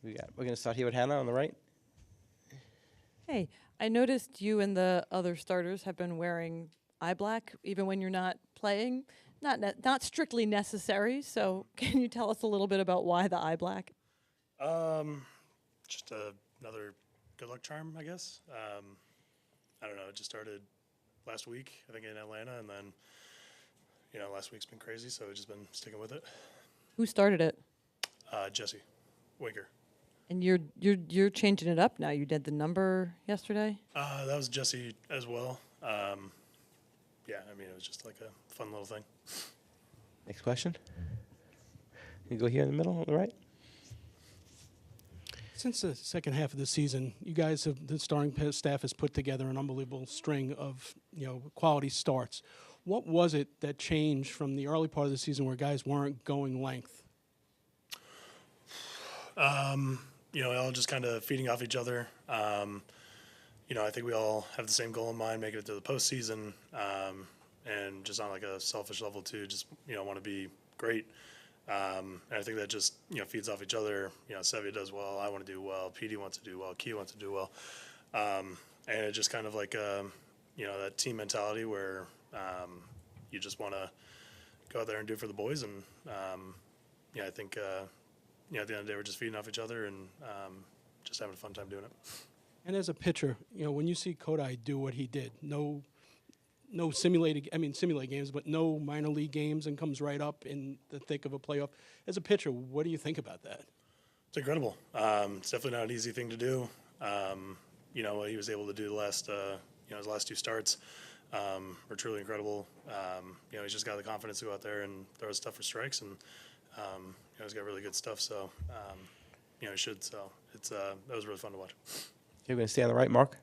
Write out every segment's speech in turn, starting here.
We're going to start here with Hannah on the right. Hey, I noticed you and the other starters have been wearing eye black even when you're not playing. Not strictly necessary. So, can you tell us a little bit about why the eye black? Just another good luck charm, I guess. I don't know. It just started last week, I think, in Atlanta, and then last week's been crazy, so I've just been sticking with it. Who started it? Jesse Winker. And you're changing it up now. You did the number yesterday. That was Jesse as well. Yeah, I mean, it was just like a fun little thing. Next question. You go here in the middle on the right. Since the second half of the season, you guys the starting staff has put together an unbelievable string of quality starts. What was it that changed from the early part of the season where guys weren't going length? All just kind of feeding off each other. I think we all have the same goal in mind, making it to the postseason, and just on like a selfish level too, just want to be great. And I think that just feeds off each other. Sevia does well, I want to do well, PD wants to do well, Key wants to do well, and it just kind of like that team mentality where you just want to go out there and do it for the boys. And I think at the end of the day we're just feeding off each other and just having a fun time doing it. And as a pitcher, when you see Kodai do what he did, no simulated games, but no minor league games, and comes right up in the thick of a playoff. As a pitcher, what do you think about that? It's incredible. It's definitely not an easy thing to do. What he was able to do his last two starts were truly incredible. He's just got the confidence to go out there and throw his stuff for strikes, and he's got really good stuff. So, he should. So that was really fun to watch. You're going to stay on the right, Mark.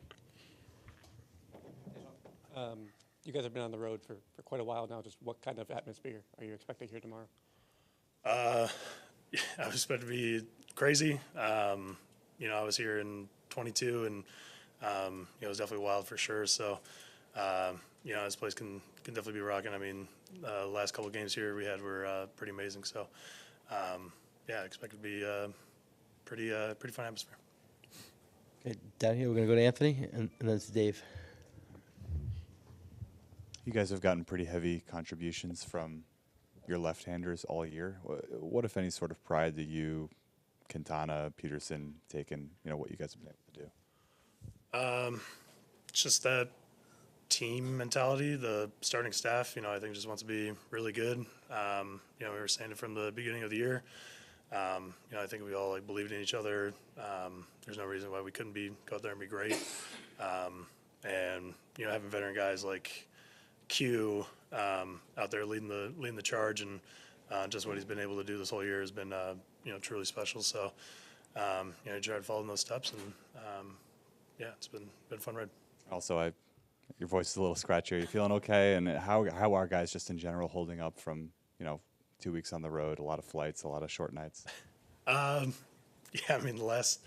You guys have been on the road for quite a while now. Just what kind of atmosphere are you expecting here tomorrow? I was expected to be crazy. I was here in 22, and it was definitely wild for sure. So, this place can definitely be rocking. I mean, the last couple of games here we had were pretty amazing. So, I expect it to be pretty fun atmosphere. Okay, down here we're going to go to Anthony, and then it's Dave. You guys have gotten pretty heavy contributions from your left-handers all year. What, if any, sort of pride do you, Quintana, Peterson, take in what you guys have been able to do? It's just that team mentality. The starting staff, I think just wants to be really good. We were saying it from the beginning of the year. I think we all believed in each other. There's no reason why we couldn't go out there and be great. And having veteran guys like Q out there leading the charge, and just what he's been able to do this whole year has been truly special. So he tried to follow in those steps, and it's been a fun ride. Also, your voice is a little scratchy. Are you feeling okay? And how are guys just in general holding up from 2 weeks on the road, a lot of flights, a lot of short nights? The last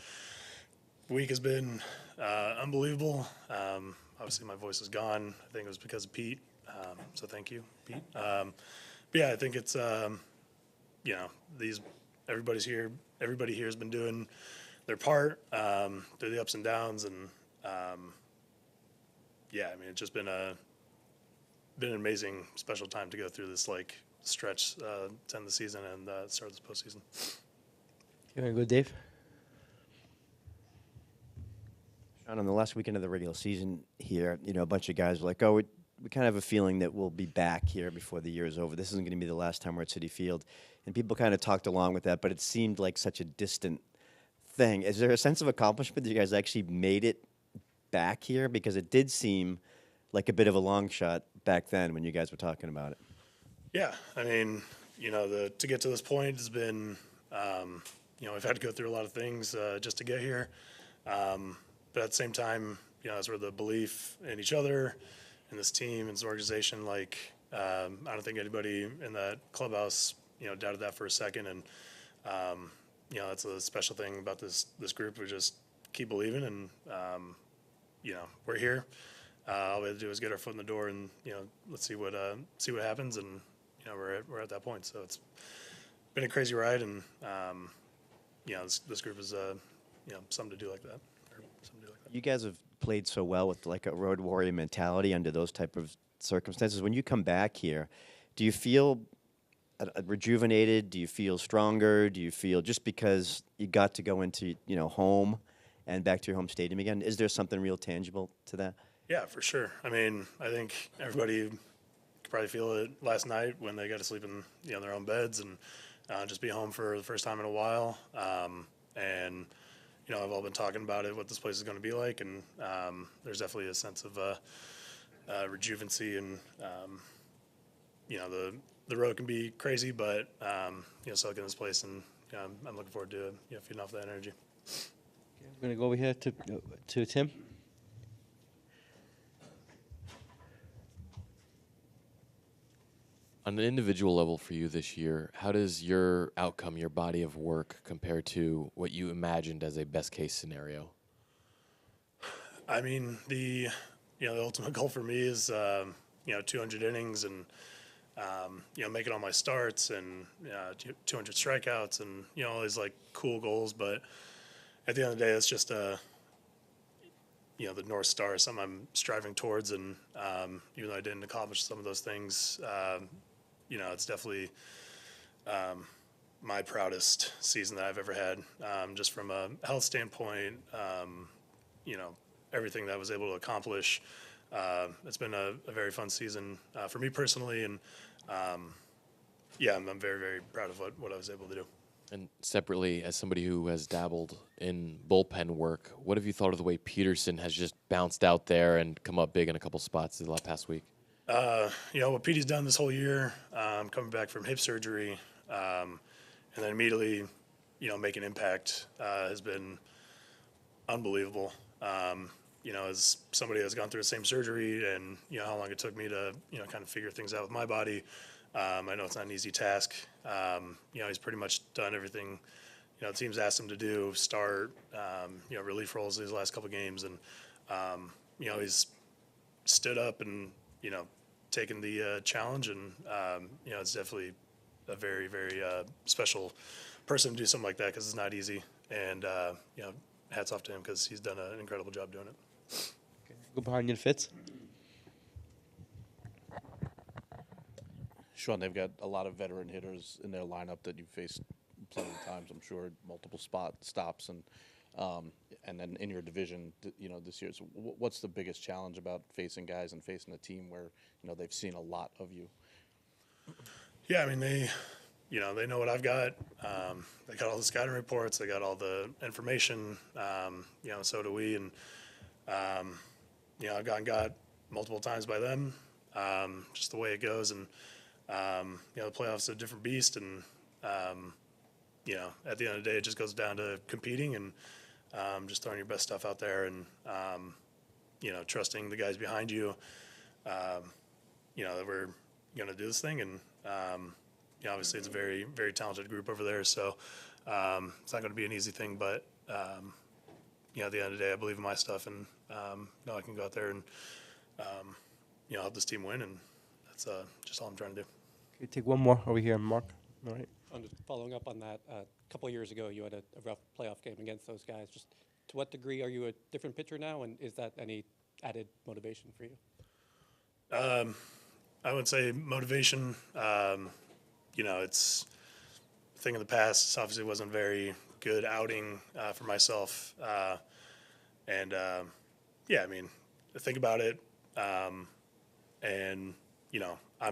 week has been unbelievable. Obviously, my voice is gone. I think it was because of Pete. So thank you, Pete. I think it's everybody here has been doing their part through the ups and downs, and it's just been an amazing, special time to go through this stretch to end the season and start this postseason. You want to go, Dave? Sean, on the last weekend of the regular season here, a bunch of guys were like, oh, we kind of have a feeling that we'll be back here before the year is over. This isn't going to be the last time we're at Citi Field. And people kind of talked along with that, but it seemed like such a distant thing. Is there a sense of accomplishment that you guys actually made it back here? Because it did seem like a bit of a long shot back then when you guys were talking about it. Yeah, to get to this point has been, we've had to go through a lot of things just to get here. But at the same time, it's where the belief in each other, in this team, in this organization, I don't think anybody in that clubhouse, doubted that for a second. And, that's a special thing about this group. We just keep believing, and, we're here. All we have to do is get our foot in the door, and, let's see what happens. And, we're at that point. So it's been a crazy ride, and, this group is something to do like that. Or something to do like that. You guys have played so well with like a road warrior mentality under those type of circumstances. When you come back here, do you feel rejuvenated? Do you feel stronger? Do you feel just because you got to go into home and back to your home stadium again? Is there something real tangible to that? Yeah, for sure. I mean, I think everybody could probably feel it last night when they got to sleep in their own beds and just be home for the first time in a while. And I've all been talking about it, what this place is going to be like, and there's definitely a sense of rejuvenancy, and the road can be crazy, but soaking in this place, and I'm looking forward to feeding off that energy. We're going to go over here to Tim. On an individual level for you this year, how does your outcome, your body of work, compare to what you imagined as a best-case scenario? I mean, the ultimate goal for me is 200 innings and making all my starts and 200 strikeouts and all these like cool goals. But at the end of the day, it's just the North Star, something I'm striving towards. And even though I didn't accomplish some of those things, it's definitely my proudest season that I've ever had, just from a health standpoint. Everything that I was able to accomplish. It's been a very fun season for me personally, and I'm very, very proud of what I was able to do. And separately, as somebody who has dabbled in bullpen work, what have you thought of the way Peterson has just bounced out there and come up big in a couple spots the past week? What Petey's done this whole year, coming back from hip surgery, and then immediately, make an impact, has been unbelievable. As somebody that's gone through the same surgery and, how long it took me to, kind of figure things out with my body. I know it's not an easy task. He's pretty much done everything, the team's asked him to do, start, relief roles these last couple games. And, he's stood up and, taken the challenge. And, it's definitely a very, very special person to do something like that because it's not easy. And, hats off to him because he's done an incredible job doing it. Okay. Go behind you to Fitz. Sean, they've got a lot of veteran hitters in their lineup that you've faced plenty of times, I'm sure, multiple stops, and then in your division, this year. So what's the biggest challenge about facing guys and facing a team where, they've seen a lot of you? Yeah, I mean, they know what I've got. They got all the scouting reports. They got all the information. So do we. And, I've gotten got multiple times by them, just the way it goes. And, the playoffs are a different beast. And, at the end of the day, it just goes down to competing and just throwing your best stuff out there and, trusting the guys behind you, that we're going to do this thing. And, obviously it's a very, very talented group over there. So it's not going to be an easy thing. But, at the end of the day, I believe in my stuff. And, I can go out there and, help this team win. And that's just all I'm trying to do. Okay, take one more over here, Mark. All right. I'm just following up on that. A couple of years ago, you had a rough playoff game against those guys. Just to what degree are you a different pitcher now, and is that any added motivation for you? I would say motivation. It's a thing of the past. Obviously, wasn't a very good outing for myself. I mean, think about it. I'm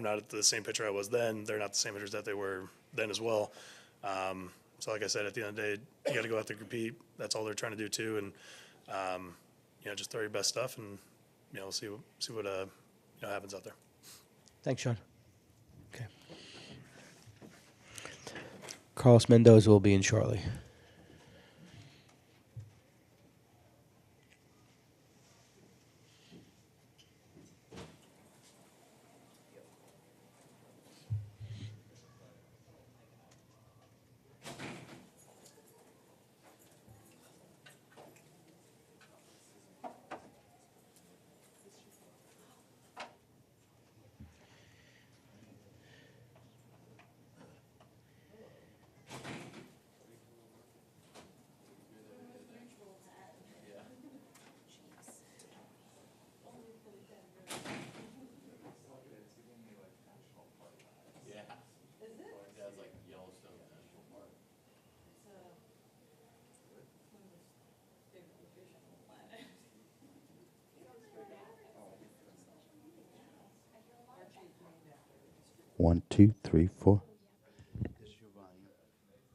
not the same pitcher I was then. They're not the same pitchers that they were then as well. So like I said, at the end of the day, you got to go out there and compete. That's all they're trying to do too. And, just throw your best stuff and, we'll see what happens out there. Thanks, Sean. Okay. Carlos Mendoza will be in shortly. 1, 2, 3, 4. This is your volume.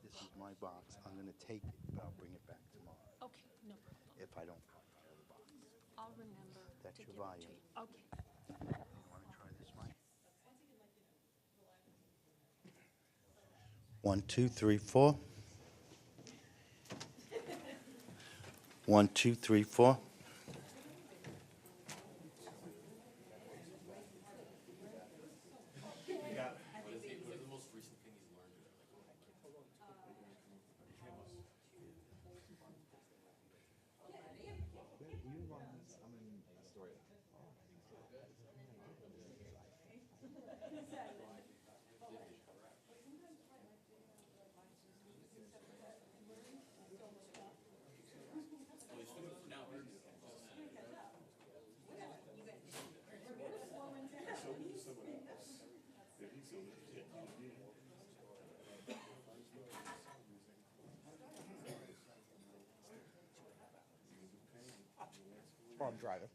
This is my box. I'm going to take it, but I'll bring it back tomorrow. Okay, no problem. If I don't find the other box. I'll remember That's to your give it volume. to you. Okay. You want to try this mic? 1, 2, 3, 4. 1, 2, 3, 4. Or I'm driving.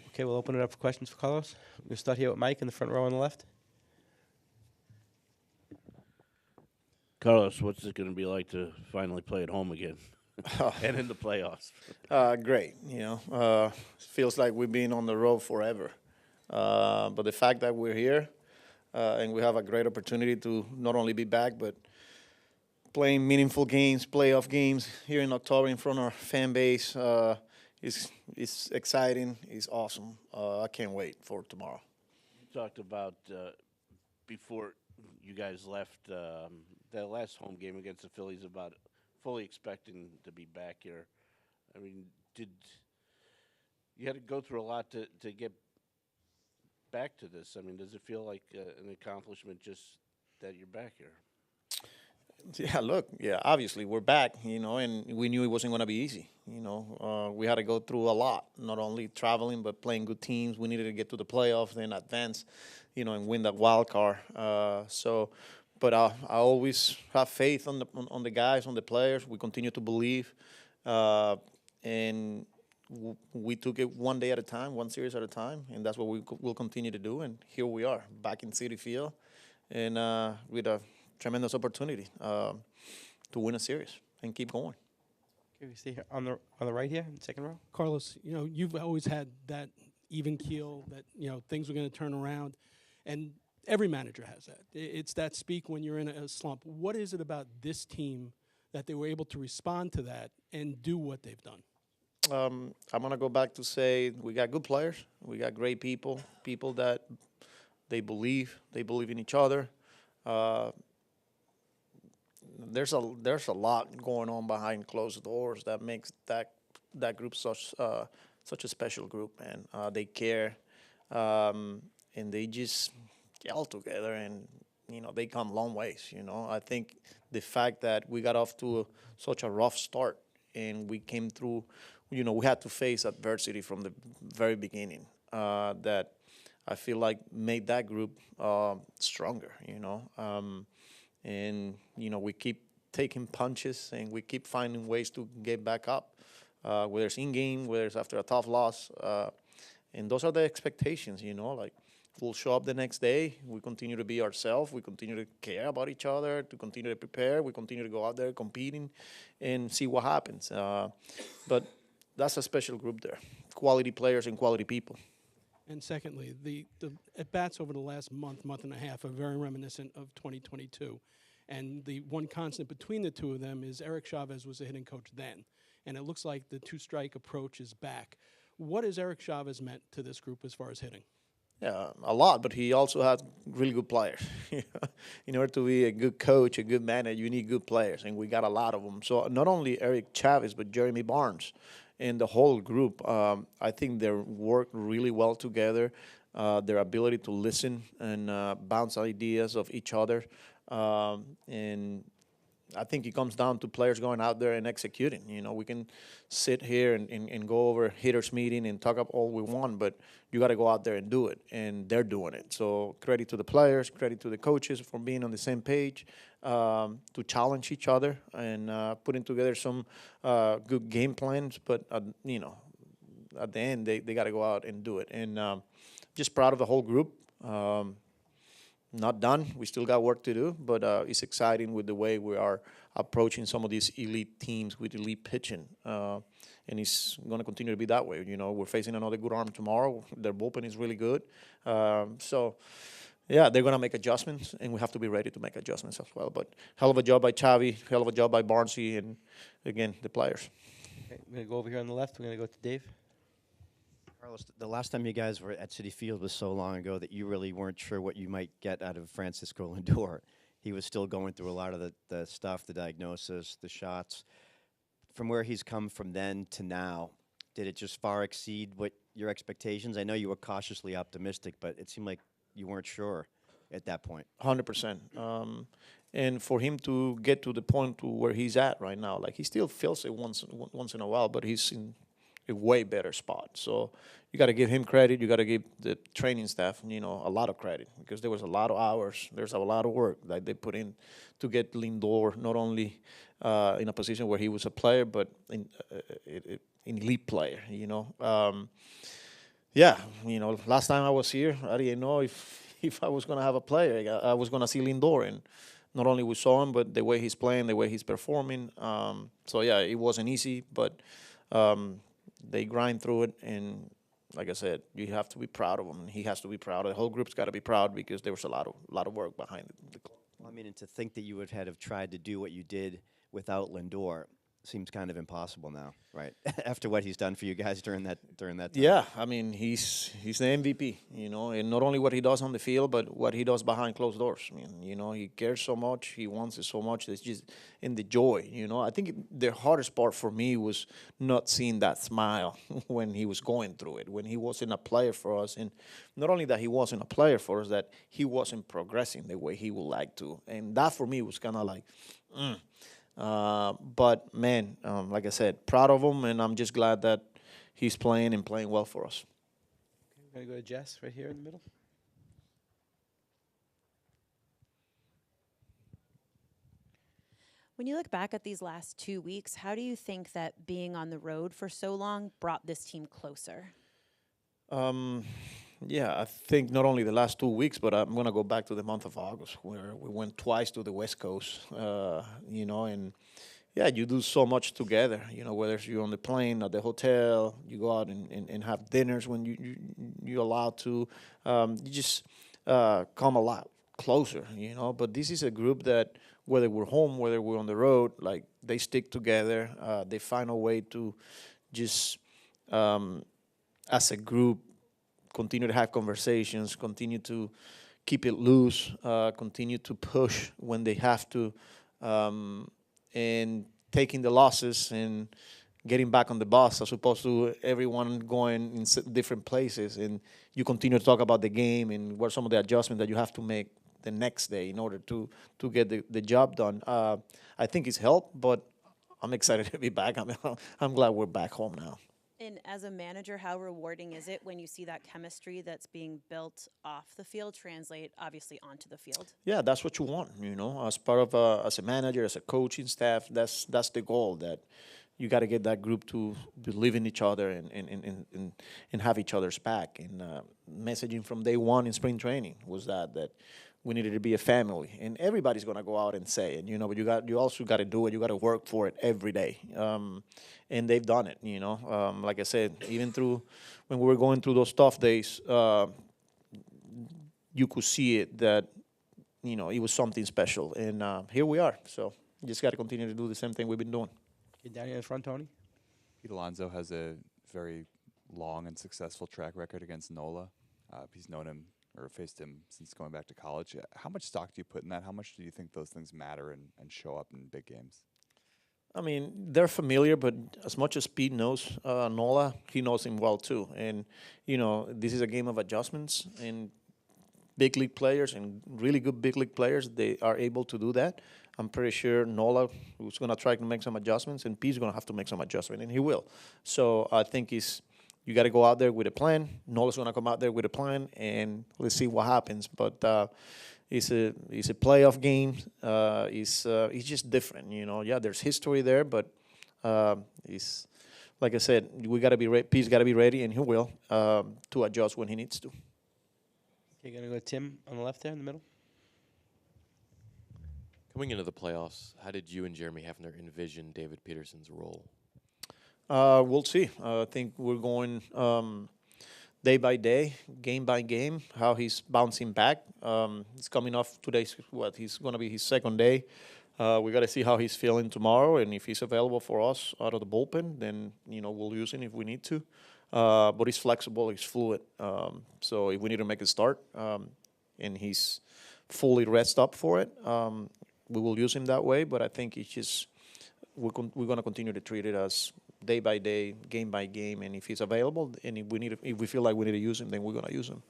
Okay, we'll open it up for questions for Carlos. We'll start here with Mike in the front row on the left. Carlos, what's it going to be like to finally play at home again and in the playoffs? Great. Feels like we've been on the road forever. But the fact that we're here and we have a great opportunity to not only be back, but playing meaningful games, playoff games here in October in front of our fan base is exciting. It's awesome. I can't wait for tomorrow. You talked about before you guys left that last home game against the Phillies about fully expecting to be back here. I mean, did you had to go through a lot to get back to this? I mean, does it feel like an accomplishment just that you're back here? Yeah, look, obviously we're back, and we knew it wasn't going to be easy. We had to go through a lot, not only traveling, but playing good teams. We needed to get to the playoffs, then advance, and win that wild card. But I always have faith on the guys, on the players. We continue to believe, and we took it one day at a time, one series at a time, and that's what we'll continue to do. And here we are, back in Citi Field, and with a tremendous opportunity to win a series and keep going. Okay, we see here on the right here, in the second row. Carlos, you've always had that even keel that, things were going to turn around. And every manager has that. It's that speak when you're in a slump. What is it about this team that they were able to respond to that and do what they've done? I'm going to go back to say we got good players. We got great people that they believe in each other. There's a lot going on behind closed doors that makes that group such a special group, and they care, and they just gel together, and they come long ways. I think the fact that we got off to such a rough start and we came through, we had to face adversity from the very beginning. That I feel like made that group stronger. And, we keep taking punches and we keep finding ways to get back up, whether it's in-game, whether it's after a tough loss. And those are the expectations, like we'll show up the next day. We continue to be ourselves. We continue to care about each other, to continue to prepare. We continue to go out there competing and see what happens. But that's a special group there, quality players and quality people. And secondly, the at-bats over the last month and a half are very reminiscent of 2022. And the one constant between the two of them is Eric Chavez was the hitting coach then. And it looks like the two-strike approach is back. What has Eric Chavez meant to this group as far as hitting? Yeah, a lot, but he also had really good players. In order to be a good coach, a good manager, you need good players, and we got a lot of them. So not only Eric Chavez, but Jeremy Barnes and the whole group, I think they work really well together. Their ability to listen and bounce ideas of each other. And I think it comes down to players going out there and executing. We can sit here and go over hitters meeting and talk up all we want, but you got to go out there and do it, and they're doing it. So credit to the players, credit to the coaches for being on the same page, to challenge each other and putting together some good game plans. But at the end, they got to go out and do it. And just proud of the whole group. Not done. We still got work to do, but it's exciting with the way we are approaching some of these elite teams with elite pitching. And it's going to continue to be that way. We're facing another good arm tomorrow. Their bullpen is really good. So, yeah, they're going to make adjustments, and we have to be ready to make adjustments as well. But hell of a job by Xavi, hell of a job by Barnesy, and, again, the players. Okay, we're going to go over here on the left. We're going to go to Dave. Carlos, the last time you guys were at Citi Field was so long ago that you really weren't sure what you might get out of Francisco Lindor. He was still going through a lot of the stuff, the diagnosis, the shots. From where he's come from then to now, did it just far exceed what your expectations? I know you were cautiously optimistic, but it seemed like you weren't sure at that point. 100%. And for him to get to the point to where he's at right now, like he still feels it once in a while, but he's in a way better spot. So you got to give him credit. You got to give the training staff, a lot of credit, because there was a lot of hours. There's a lot of work that they put in to get Lindor not only in a position where he was a player, but in elite player. Last time I was here, I didn't know if I was going to have a player. I was going to see Lindor, and not only we saw him, but the way he's playing, the way he's performing. So yeah, it wasn't easy, but they grind through it, and like I said, you have to be proud of him, and he has to be proud. The whole group's got to be proud, because there was a lot of work behind it. Well, and to think that you would have tried to do what you did without Lindor seems kind of impossible now, right? After what he's done for you guys during that time. Yeah, he's the MVP, and not only what he does on the field, but what he does behind closed doors. He cares so much, he wants it so much. It's just in the joy, I think the hardest part for me was not seeing that smile when he was going through it, when he wasn't a player for us, and not only that he wasn't a player for us, that he wasn't progressing the way he would like to, and that for me was kind of like, but man, like I said, proud of him, and I'm just glad that he's playing and playing well for us. Okay, we're going to go to Jess right here in the middle. When you look back at these last 2 weeks, how do you think that being on the road for so long brought this team closer? Yeah, I think not only the last 2 weeks, but I'm going to go back to the month of August, where we went twice to the West Coast, and yeah, you do so much together, whether you're on the plane, at the hotel, you go out and have dinners when you're allowed to. You just come a lot closer, but this is a group that, whether we're home, whether we're on the road, like, they stick together. They find a way to just, as a group, continue to have conversations, continue to keep it loose, continue to push when they have to, and taking the losses and getting back on the bus, as opposed to everyone going in different places. And you continue to talk about the game and what some of the adjustments that you have to make the next day in order to get the job done. I think it's helped, but I'm excited to be back. I'm glad we're back home now. And as a manager, how rewarding is it when you see that chemistry that's being built off the field translate, obviously, onto the field? Yeah, that's what you want, as part of as a manager, as a coaching staff. That's the goal, that you got to get that group to believe in each other and have each other's back. And messaging from day one in spring training was that we needed to be a family, and everybody's gonna go out and say it, but you also got to do it. You got to work for it every day, and they've done it. Like I said, even through when we were going through those tough days, you could see it that it was something special, and here we are. So you just got to continue to do the same thing we've been doing. Okay, down here in front, Tony. Pete Alonso has a very long and successful track record against Nola. He's known him or faced him since going back to college. How much stock do you put in that? How much do you think those things matter and show up in big games? They're familiar, but as much as Pete knows Nola, he knows him well too. And, this is a game of adjustments, and big league players and really good big league players, they are able to do that. I'm pretty sure Nola was going to try to make some adjustments, and Pete's going to have to make some adjustment, and he will. So I think you got to go out there with a plan. Nola's going to come out there with a plan, and let's see what happens. But it's a playoff game. It's just different, you know. Yeah, there's history there, but it's like I said, we got to be ready. Pete's got to be ready, and he will to adjust when he needs to. Okay, gonna go Tim on the left there in the middle. Coming into the playoffs, how did you and Jeremy Hefner envision David Peterson's role? We'll see. I think we're going day by day, game by game, how he's bouncing back. He's coming off today's, he's going to be his second day. We got to see how he's feeling tomorrow, and if he's available for us out of the bullpen, then, you know, we'll use him if we need to. But he's flexible, he's fluid. So if we need to make a start, and he's fully rested up for it, we will use him that way. But I think it's just we're going to continue to treat it as day by day, game by game, and if he's available, and if we feel like we need to use him, then we're going to use him.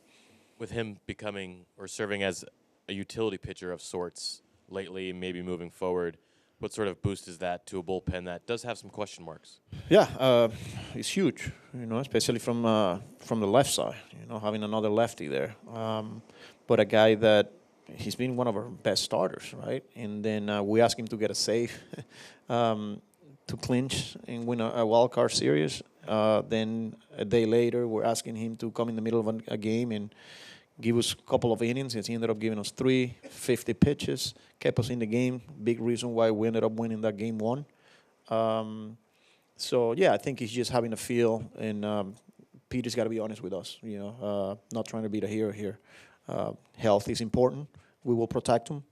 With him becoming or serving as a utility pitcher of sorts lately, maybe moving forward, what sort of boost is that to a bullpen that does have some question marks? Yeah, it's huge, you know, especially from the left side, you know, having another lefty there. But a guy that he's been one of our best starters, right? And then we asked him to get a save to clinch and win a wild card series. Then a day later, we're asking him to come in the middle of a game and give us a couple of innings. He ended up giving us 50 pitches, kept us in the game. Big reason why we ended up winning that game 1. So, yeah, I think he's just having a feel, and Peter's got to be honest with us, you know, not trying to be the hero here. Health is important. We will protect him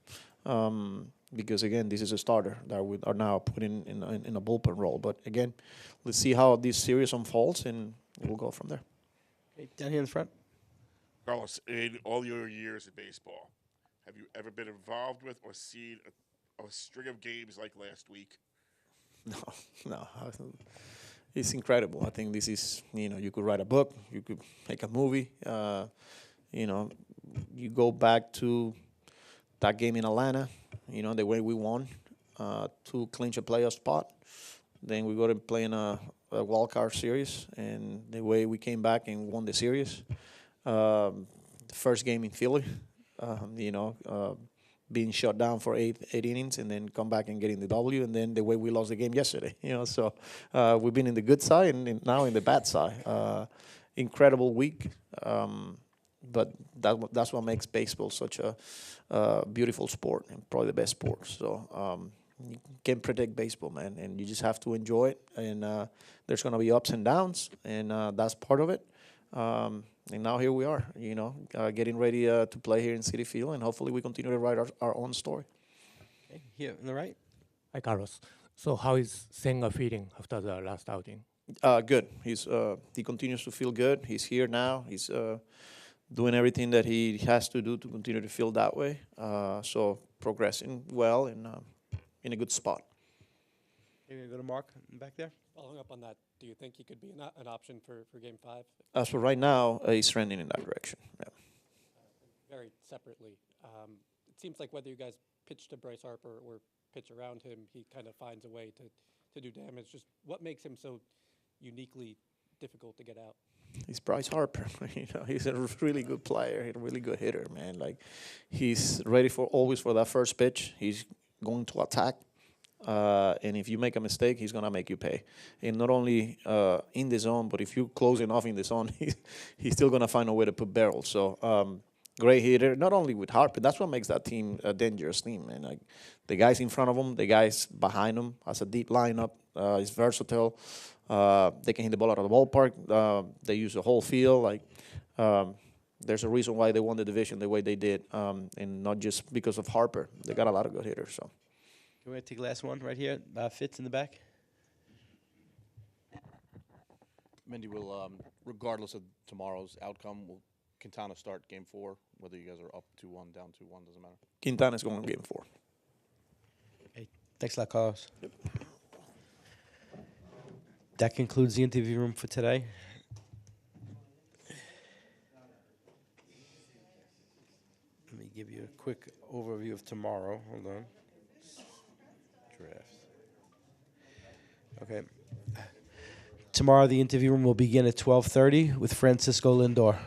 because, again, this is a starter that we are now putting in a bullpen role. But, again, let's see how this series unfolds, and we'll go from there. Okay, down here in the front. Carlos, in all your years in baseball, have you ever been involved with or seen a string of games like last week? No. It's incredible. I think this is, you know, you could write a book, you could make a movie. You know, you go back to that game in Atlanta, you know, the way we won to clinch a playoff spot. Then we go to play in a wild card series, and the way we came back and won the series. The first game in Philly, you know, being shut down for eight innings and then come back and getting the W, and then the way we lost the game yesterday, you know. So we've been in the good side and now in the bad side. Incredible week, but that's what makes baseball such a beautiful sport and probably the best sport. So you can't predict baseball, man, and you just have to enjoy it. And there's going to be ups and downs, and that's part of it. And now here we are, you know, getting ready to play here in Citi Field, and hopefully we continue to write our own story. Okay, here on the right. Hi, Carlos. So how is Senga feeling after the last outing? Good. He continues to feel good. He's here now. He's doing everything that he has to do to continue to feel that way. So progressing well and in a good spot. You're going to go to Mark back there? Following up on that, do you think he could be an option for Game 5? As for right now, he's trending in that direction. Yeah. Very separately, it seems like whether you guys pitch to Bryce Harper or pitch around him, he kind of finds a way to do damage. Just what makes him so uniquely difficult to get out? He's Bryce Harper. You know, he's a really good player, a really good hitter, man. Like, he's ready always for that first pitch. He's going to attack. And if you make a mistake, he's going to make you pay. And not only in the zone, but if you close enough in the zone, he's still going to find a way to put barrels. So great hitter, not only with Harper. That's what makes that team a dangerous team, man. Like, the guys in front of him, the guys behind him, has a deep lineup. He's versatile. They can hit the ball out of the ballpark. They use the whole field. Like, there's a reason why they won the division the way they did, and not just because of Harper. They got a lot of good hitters. So. Can we take the last one right here? Fitz in the back. Mendy, will regardless of tomorrow's outcome, will Quintana start Game 4? Whether you guys are up 2-1, down 2-1, doesn't matter. Quintana's going to Game 4. Okay, thanks a lot, Carlos. Yep. That concludes the interview room for today. Let me give you a quick overview of tomorrow. Hold on. Draft. Okay. Tomorrow, the interview room will begin at 12:30 with Francisco Lindor.